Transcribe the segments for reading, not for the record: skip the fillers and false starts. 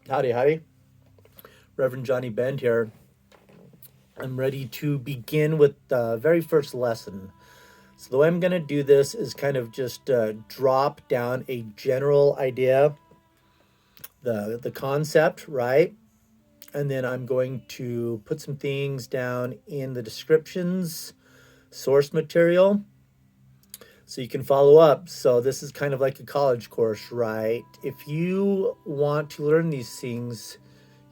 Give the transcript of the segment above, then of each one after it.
Howdy, howdy. Reverend Johnny Bend here. I'm ready to begin with the very first lesson. So, the way I'm going to do this is kind of just drop down a general idea, the concept, right? And then I'm going to put some things down in the descriptions, source material, so you can follow up. So, this is kind of like a college course, right? If you want to learn these things,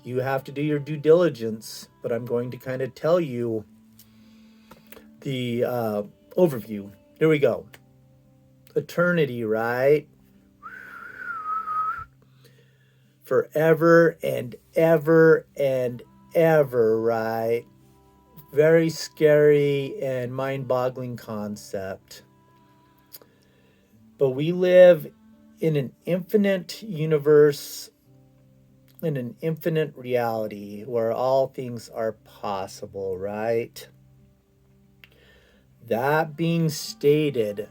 you have to do your due diligence, but I'm going to kind of tell you the overview. Here we go. Eternity, right? Forever and ever and ever, right? Very scary and mind boggling concept. But we live in an infinite universe, in an infinite reality where all things are possible, right? That being stated,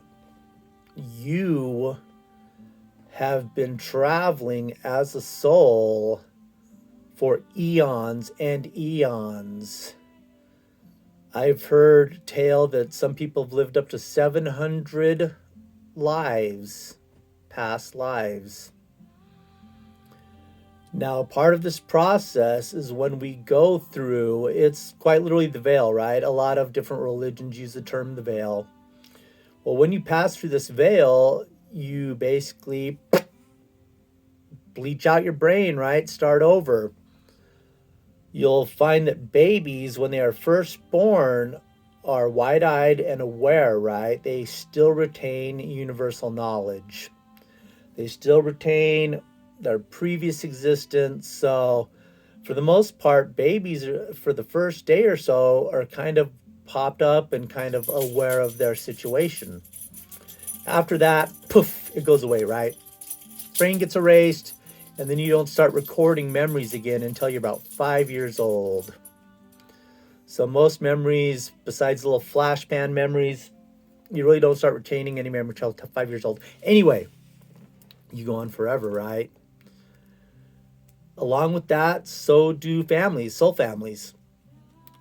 you have been traveling as a soul for eons and eons. I've heard tale that some people have lived up to 700 lives, past lives. Now, part of this process is when we go through, it's quite literally the veil, right? A lot of different religions use the term the veil. Well, when you pass through this veil, you basically bleach out your brain, right? Start over. You'll find that babies, when they are first born, are wide eyed and aware, right? They still retain universal knowledge, they still retain their previous existence. So, for the most part, babies, for the first day or so, are kind of popped up and kind of aware of their situation. After that, poof, it goes away, right? Brain gets erased, and then you don't start recording memories again until you're about 5 years old. So most memories, besides little flash pan memories, you really don't start retaining any memory until 5 years old. Anyway, you go on forever, right? Along with that, so do families, soul families.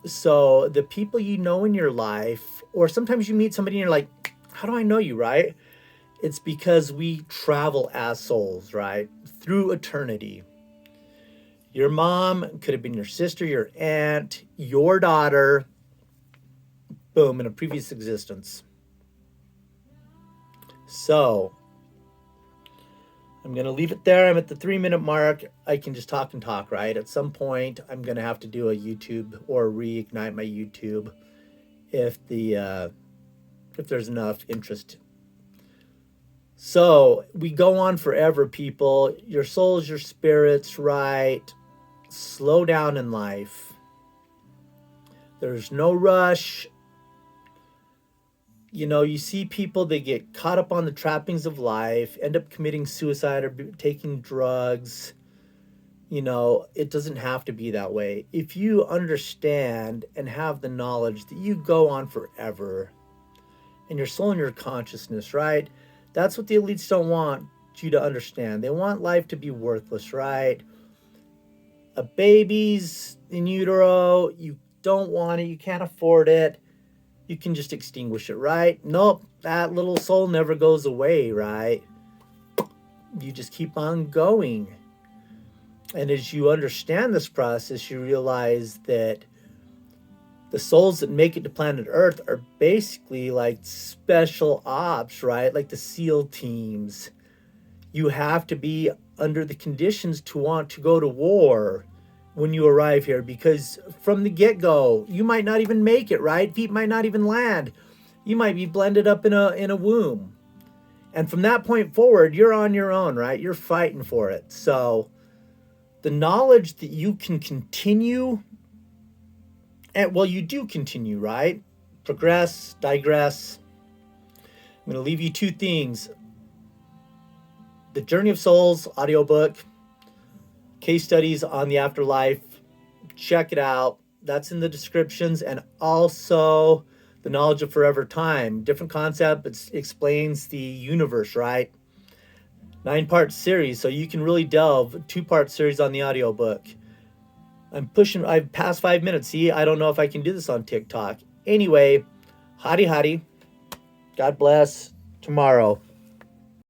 So the people you know in your life, or sometimes you meet somebody and you're like, how do I know you, right? It's because we travel as souls, right? Through eternity. Your mom could have been your sister, your aunt, your daughter, boom, in a previous existence. So, I'm going to leave it there. I'm at the 3 minute mark. I can just talk and talk, right? At some point, I'm going to have to do a YouTube or reignite my YouTube if there's enough interest. So we go on forever, people. Your souls, your spirits, right? Slow down in life. There's no rush. You know, you see people, they get caught up on the trappings of life, end up committing suicide or taking drugs. You know, it doesn't have to be that way. If you understand and have the knowledge that you go on forever and your soul and your consciousness, right? That's what the elites don't want you to understand. They want life to be worthless, right? A baby's in utero, you don't want it, you can't afford it, you can just extinguish it, right? Nope, that little soul never goes away, right? You just keep on going. And as you understand this process, you realize that the souls that make it to planet Earth are basically like special ops, right? Like the SEAL teams. You have to be under the conditions to want to go to war when you arrive here, because from the get-go, you might not even make it, right? Feet might not even land. You might be blended up in a womb. And from that point forward, you're on your own, right? You're fighting for it. So the knowledge that you can continue, and well, you do continue, right? Progress, digress. I'm going to leave you two things. The Journey of Souls audiobook, case studies on the afterlife. Check it out. That's in the descriptions. And also the Knowledge of Forever Time. Different concept. It explains the universe, right? 9-part series, so you can really delve. 2-part series on the audiobook. I've passed 5 minutes. See, I don't know if I can do this on TikTok. Anyway, hotty hotty. God bless. Tomorrow.